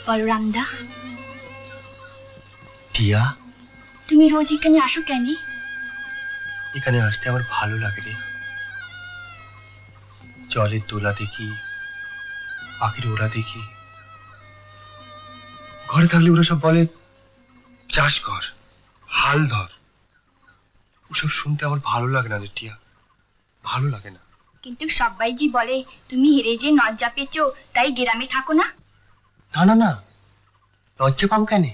বলরামদা, টিয়া, তুমি রোজ এখানে আসো কেন? এখানে আসতে আমার ভালো লাগে রে। জলের দোলা দেখি, পাখির ওরা দেখি। ঘরে থাকলে ওরা সব বলে চাষ কর, হাল ধর। ওসব শুনতে আমার ভালো লাগে না রে টিয়া, ভালো লাগে না। কিন্তু সবাই জি বলে তুমি হেরে যে লজ্জা পেয়েছো, তাই গ্রামে থাকো না। না না না, লজ্জা পাবো কেন?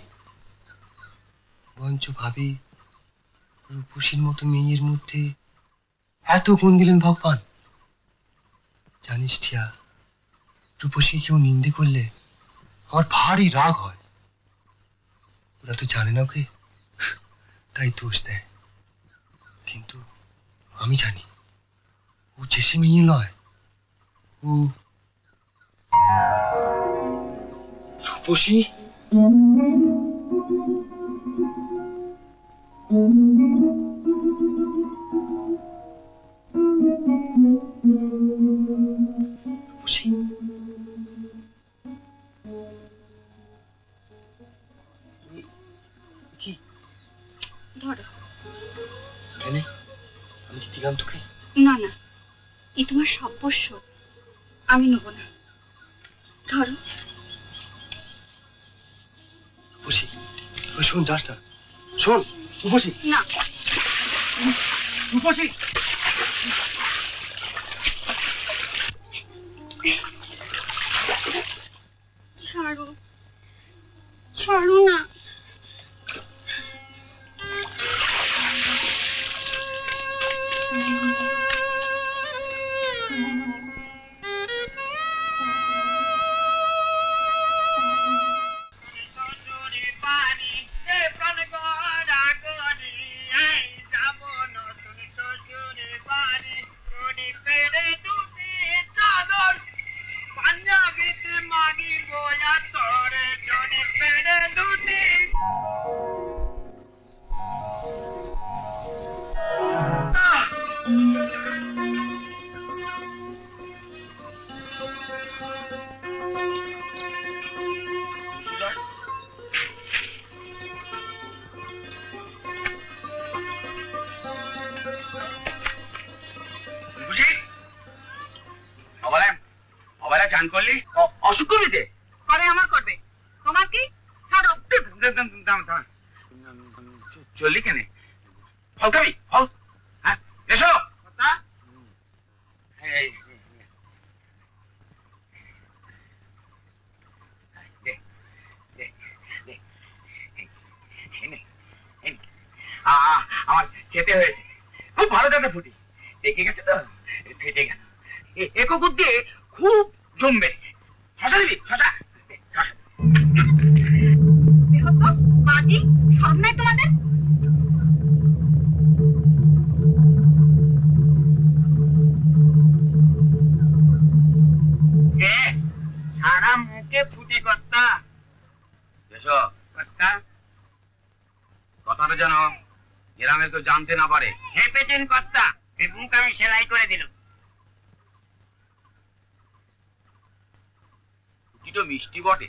বঞ্চ ভাবি রূপসীর মতো মেয়ের মধ্যে এত গুণ দিলেন ভগবান। জানিস টিয়া, রূপসী কেউ নিন্দে করলে আমার ভারী রাগ হয়। ওরা তো জানে না ওকে, তাই দোষ দেয়। কিন্তু আমি জানি ও জেসি মেয়ে নয়, ও রূপসী। না না, এ তোমার সর্বস্ব, আমি নেব না। ধরো। রূপসী, শোন, যাস না, শোন রূপসী। না রূপসী, ছাড়ো, ছাড়ো না। চান করলি অসুখ করবি যে করে আমার করবে তোমার কি চললি কেন ফল খাবি ফল হ্যাঁ এসো আমার খেতে হয়েছে খুব ভালো জায়গা ফুটি দেখে গেছে তো ফেটে গেল একক দিয়ে খুব জমবে শশা দিবি শশা মাটি সব নাই তোমাদের। সারা মুখে ফুটি কর্তা এসো কর্তা কথাটা যেন গ্রামে তো জানতে না পারে হে পেটেন কর্তা এই মুখ আমি সেলাই করে দিলাম ফুটিটা মিষ্টি বটে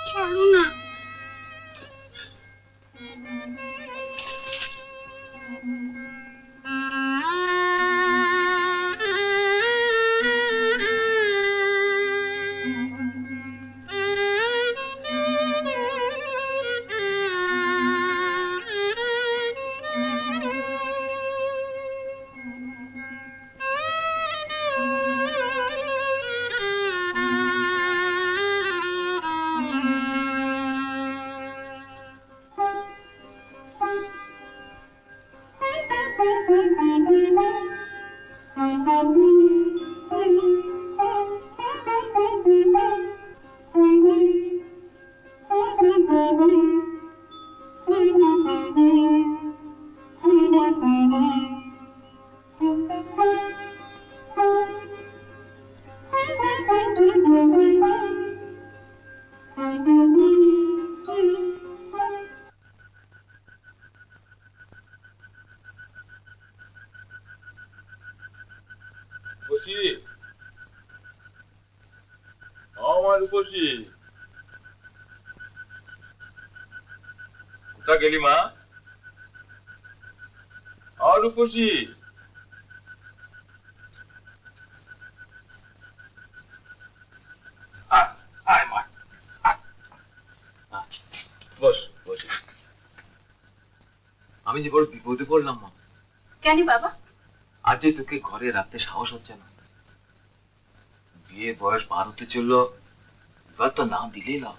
ছাড়ো না। আমার উপসী কোথা গেলি মা? আর উপসী বস বস। আমি যে বড় বিপদে পড়লাম মা। কেন বাবা? আজ যে তোকে ঘরে রাখতে সাহস হচ্ছে না। বিয়ে বয়স পার হতে চললো, এবার তো না দিলেই না।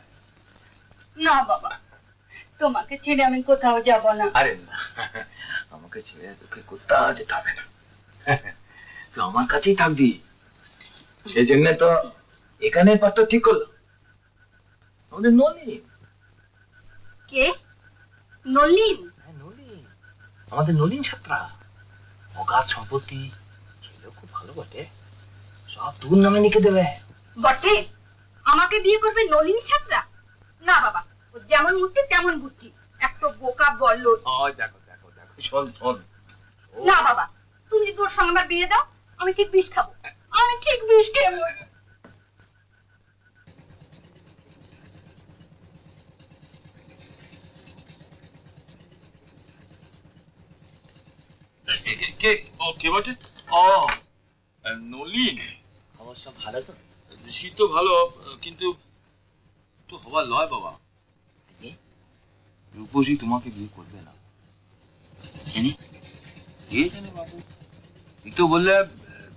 না বাবা, তোমাকে ছেড়ে আমি কোথাও যাব না। আরে না, আমাকে ছেড়ে তোকে কোথাও যেতে হবে না। তুই আমার কাছেই থাকবি। সেই জন্য তো এখানে পাত্র ঠিক করলাম, আমাদের নলিন। কে? নলিন? নলিন, আমাদের নলিন ছাত্রা। অগাধ সম্পত্তি, ছেলে খুব ভালো বটে, সব তোর নামে লিখে দেবে। বটে? আমাকে বিয়ে করবে নলিন ছাত্রা? না বাবা, ও যেমন মূর্তি তেমন বুদ্ধি, একটা বোকা বলল। দেখো দেখো দেখো, শোন শোন। না বাবা, তুমি যদি ওর সঙ্গে আমার বিয়ে দাও, আমি ঠিক বিষ খাবো, আমি ঠিক বিষ খেয়ে মরবো। কে? ও কে বটে? ও নলিন। খবর সব ভালো তো? শীত তো ভালো, কিন্তু তো হবার লয় বাবা। রূপসী তোমাকে বিয়ে করবে না। জানি কে জানে বাবু, তুই তো বললে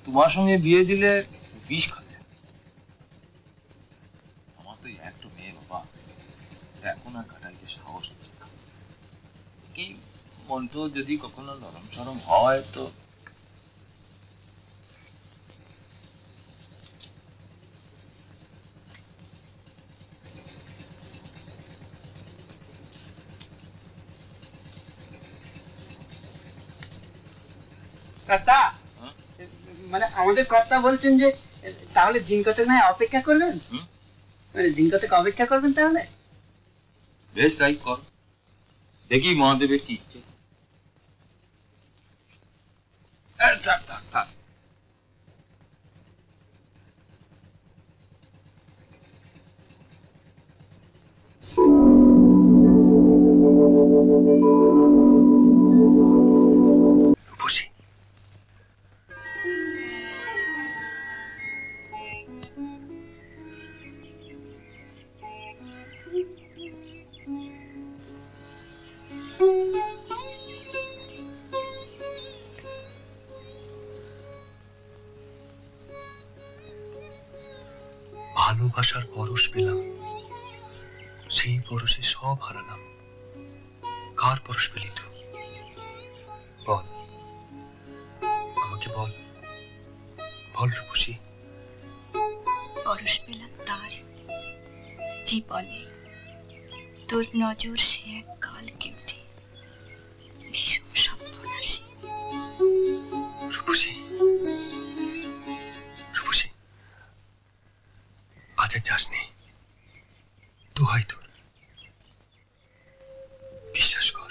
তোমার সঙ্গে বিয়ে দিলে বিষ খাবে। আমার তো একটা মেয়ে বাবা, এখন আর কাটাইতে সাহস হচ্ছে না। কি মন্ত্র যদি কখনো নরম সরম হয় তো। কর্তা, মানে আমাদের কর্তা বলছেন যে তাহলে দিন কতক নয় অপেক্ষা করবেন। মানে দিন কতক অপেক্ষা করবেন তাহলে। বেশ তাই কর, দেখি মহাদেবের কি ইচ্ছে। থাক থাক থাক। বসি। ভালোবাসার পরশ পেলাম, সেই পরশে সব হারালাম। কার পরশ পেলি তো? বল আমাকে, বল বল রূপসী। পরশ পেলাম তার, যে বলে তোর নজর সে এক কাল কেটে ভীষণ সর্বনাশী। রূপসী, রূপসী, আজ আর যাস নে, দোহাই তোর। বিশ্বাস কর,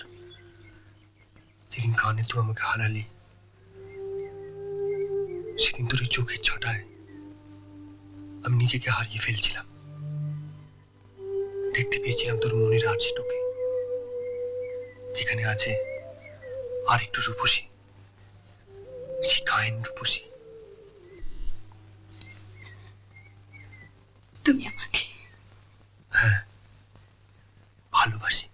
যেদিন কানে তুই আমাকে হারালি, সেদিন তোর চোখের ছটায় আমি নিজেকে হারিয়ে ফেলছিলাম। দেখতে পেয়েছিলাম তোর মনের আর্জিটুকে, যেখানে আছে আর একটু রূপসী, শিখায়ন রূপসী। তুমি আমাকে? হ্যাঁ, ভালোবাসি।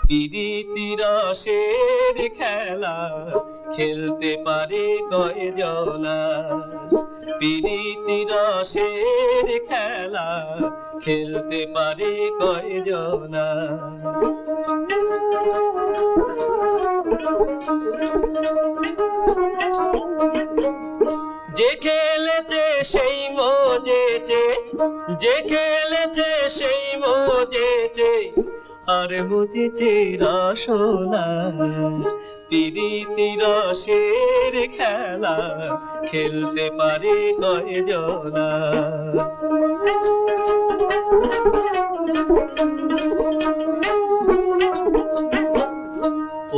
পিরিতি রসের খেলা খেলতে পারে কয়জনা, পিরিতি রসের খেলা খেলতে পারে কয়জনা। যে খেলেছে সেই মজেছে, যে খেলেছে সেই মজেছে, আর মজেছে রসনা। পিরিতি রসের খেলা খেলতে পারে কয়জনা।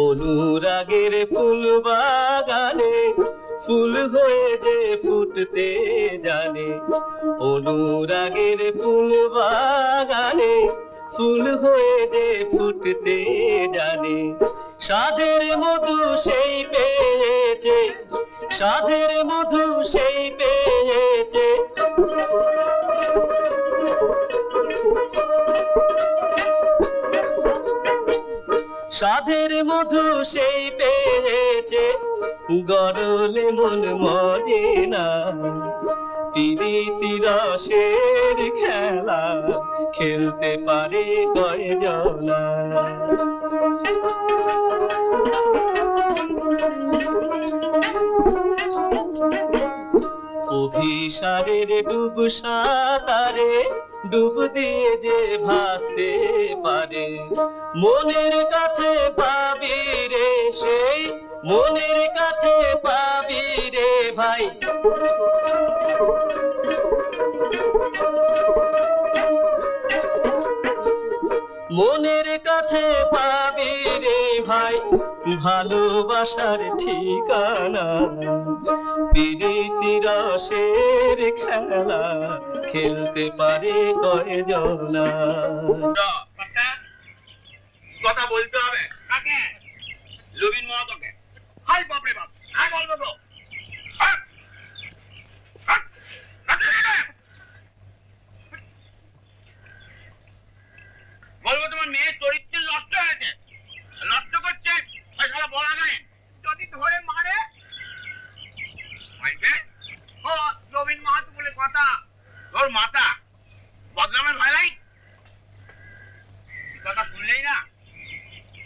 অনুরাগের ফুল বাগানে ফুল হয়ে যে ফুটতে জানে। অনুরাগের ফুল বাগানে ফুল হয়ে যে ফুটতে জানে। সাধের মধু সেই পেয়েছে, সাধের মধু সেই পেয়েছে। সাধের মধু সেই পেয়েছে, গরলে মন মজে না। পিরিতি রসের খেলা খেলতে পারে কয়জনা। অভিসারের ডুব সাঁতারে ডুব দিয়ে যে ভাসতে পারে। মনের কাছে পাবি রে সেই, মনের কাছে পাবি রে ভাই। মনের কাছে পাবি রে ভাই ভালোবাসার ঠিকানা। পিরিতি রসের খেলা খেলতে পারে কয়জনা। কথা বলতে হবে কাকে? লবিন মহাতকে। হাই বাপরে বাপ, হাই বলবো তো। বলবো তোমার মেয়ের চরিত্র নষ্ট হয়েছে, নষ্ট করছে। বলা নাই যদি ধরে মারে ও নবীন মাহাতো বলে কথা। তোর মাতা বদনামের ভয় নাই? কথা শুনলেই না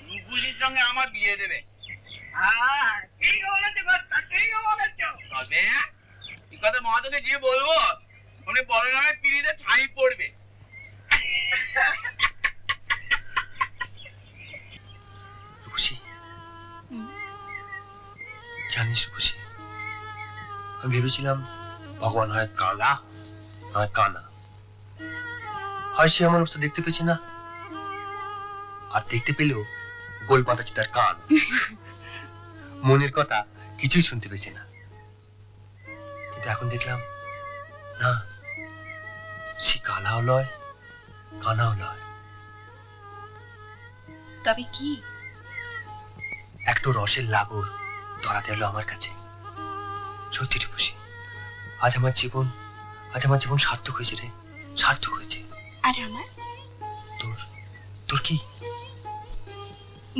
রূপসীর সঙ্গে আমার বিয়ে দেবে। তবে এই কথা মাহাতোকে গিয়ে বলবো, উনি বলরামের পিড়িতে ছাই পড়বে। রূপসী, জানিস রূপসী, আমি ভেবেছিলাম ভগবান হয় কালা নয় কানা। হয় সে আমার অবস্থা দেখতে পেয়েছে না, আর দেখতে পেলেও গোল বাঁধাচ্ছে তার কান। মনের কথা কিছুই শুনতে পেয়েছে না। কিন্তু এখন দেখলাম না, সে কালাও লয় কানাও লয়। তবে কি? একটু রসের লাগর ধরাতে এলো আমার কাছে। সত্যি রূপসী, আজ আমার জীবন সার্থক হয়েছে রে, সার্থক হয়েছে। আর আমার? তোর তোর কি?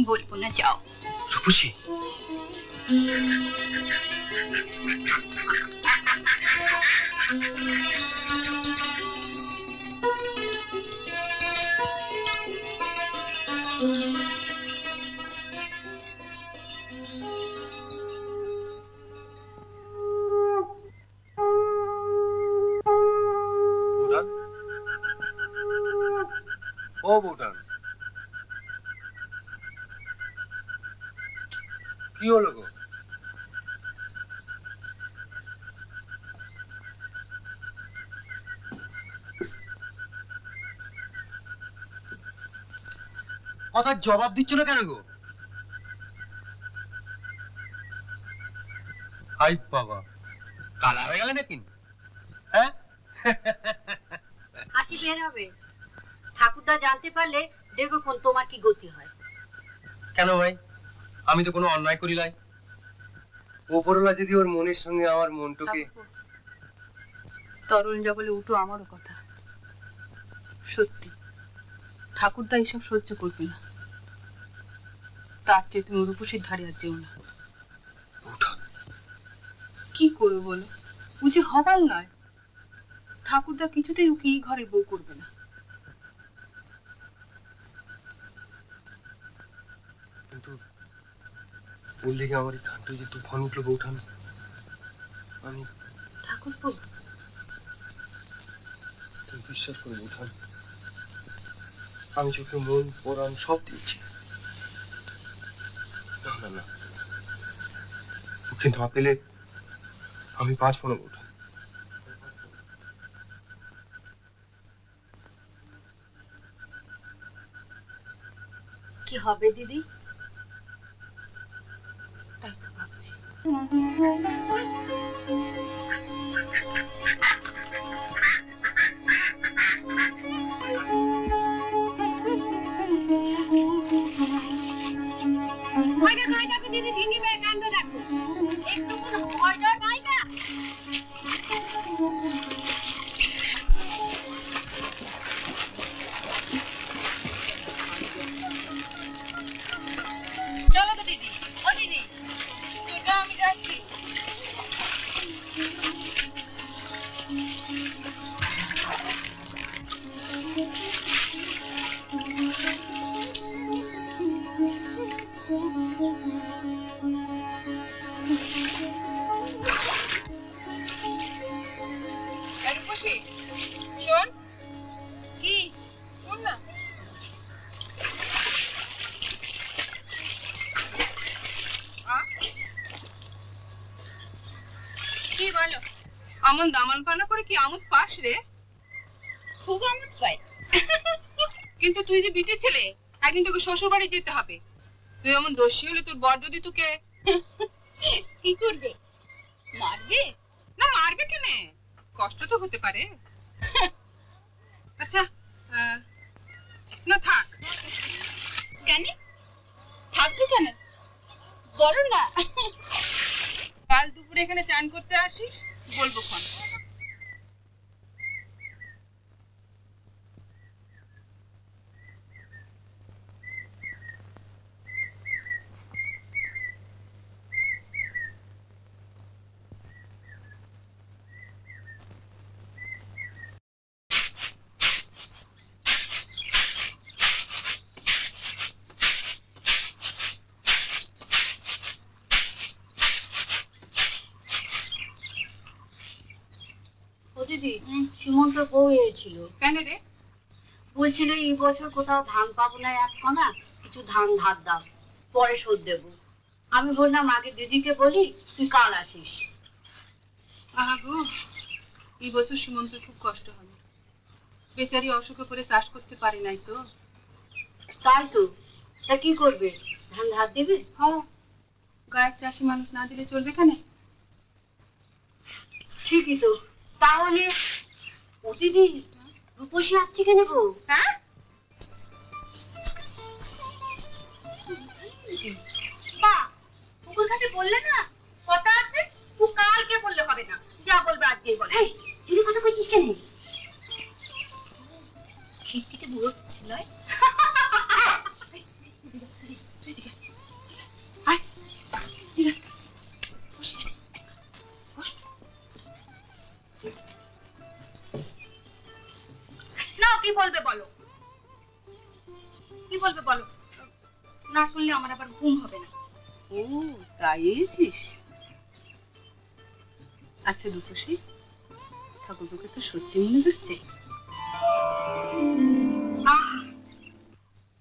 বলবো না, যাও। রূপসী, ও বউটান, কি হলো গো? কথার জবাব দিচ্ছ না কেন গো? হাই বাবা, কালা হয়ে গেলে নাকি? হ্যাঁ, হাসি বের হবে। ঠাকুরদা জানতে পারলে দেখো কোন তোমার কি গতি হয়। কেন ভাই? আমি তো কোনো অন্যায় করি নাই। ওপরওয়ালা যদি ওর মনের সঙ্গে আমার মনটাকে। তরুণ জগলে উঠো আমারও কথা। সত্যি ঠাকুরদা এসব সহ্য করবে না। তার চেয়ে তুমি রূপসীর ধারে আর যেও না। কি করবো বলো? বুঝি হবার নয়? ঠাকুরদা কিছুতেই ওকে এই ঘরে বউ করবে না। কিন্তু বললে কি আমার এই ঠান্ডা যে তুফান উঠলো বউঠান, আমি ঠাকুরপো, বিশ্বাস করে উঠান, আমি চোখে মন পরাণ সব দিয়েছি। না না না, ওকে না পেলে আমি বাঁচব না উঠান। কি হবে দিদি? তাই তো ভাবছি। দিদি দিদি ভাই কাণ্ড দেখো, একটু কোনো ভয় ডর নাই না? চলো তো দিদি। ও দিদি, তুই যা, আমি যাচ্ছি। রূপসী, শোন। কি? শোন না। কি বলো? আমন দামান পানা করে কি আমোদ পাস রে? খুব আমোদ পাই। কিন্তু তুই যে বিটে ছেলে, একদিন তোকে শ্বশুর বাড়ি যেতে হবে। তুই এমন দোষী হলে তোর বর যদি তোকে কি করবে? মারবে? না, মারবে কেনে? কষ্ট তো হতে পারে। আচ্ছা, না থাক। কেন থাকবে? কেন বলো না। কাল দুপুরে এখানে চান করতে আসিস, বলবো ক্ষণ। দিদি, সীমন্ত বউ এসেছিল। কেন রে? বলছিল এই বছর কোথাও ধান পাবো না, এক কণা কিছু ধান ধার দাও, পরে শোধ দেবো। আমি বললাম আগে দিদিকে বলি, তুই কাল আসিস। আহা গো, এই বছর সীমন্তের খুব কষ্ট হবে। বেচারি অসুখে করে চাষ করতে পারে নাই তো। তাই তো, তা কি করবে? ধান ধার দেবে? হ্যাঁ, গায়ের চাষি মানুষ না দিলে চলবে কেন? ঠিকই তো। তাহলে ও দিদি, রূপসী আসছে কেন গো? হ্যাঁ, বাহ, ওর কাছে বললে না কথা আছে? ও কালকে বললে হবে না, যা বলবে আজকেই বলে। তুই কথা কইছিস কেন? খিটখিটে বুড়ো ছেলে। না, কি বলবে বলো, কি বলবে বলো? না শুনলে আমার আবার ঘুম হবে না। ও তাই এসেছিস? আচ্ছা রূপসী, ঠাকুরকে তো সত্যি মনে হচ্ছে।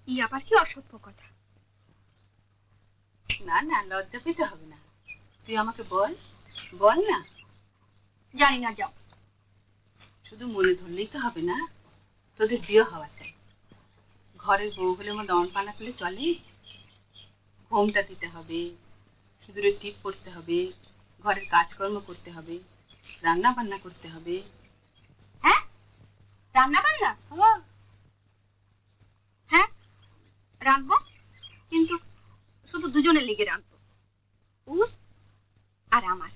ই আবার কি অসভ্য কথা। না না, লজ্জা পেতে হবে না। তুই আমাকে বল, বল না। জানি না, যাও। শুধু মনে ধরলেই তো হবে না, তোদের বিয়ে হওয়া চাই। ঘরের বউ হলে আমার দমন পানা করলে চলে? হোমটা দিতে হবে, সিঁদুরের টিপ পড়তে হবে, ঘরের কাজকর্ম করতে হবে, রান্না বান্না করতে হবে। হ্যাঁ, রান্না বান্না? হ্যাঁ, রাঁধবো, কিন্তু শুধু দুজনের লেগে রাঁধবো, ও আর আমার।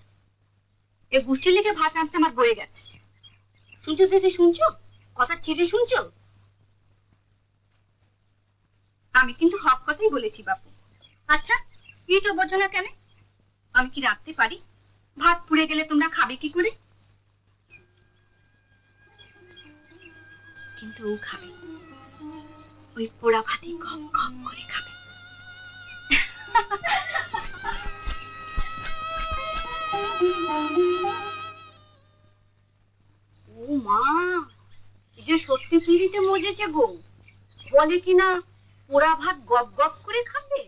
এ গোষ্ঠীর লেগে ভাত রাঁধতে আমার বয়ে গেছে। শুনছো দিদি, শুনছো? কথা ছেড়ে শুনছো? আমি কিন্তু হক কথাই বলেছি বাপু। আচ্ছা, এই তো বোঝো না কেন? আমি কি রাঁধতে পারি? ভাত পুড়ে গেলে তোমরা খাবে কি করে? কিন্তু ও খাবে, ওই পোড়া ভাতে খপ খপ করে খাবে। ও মা, এই যে পিপিলিতে মজেছে গো, বলে কিনা পোড়া ভাত গপ গপ করে খাবে।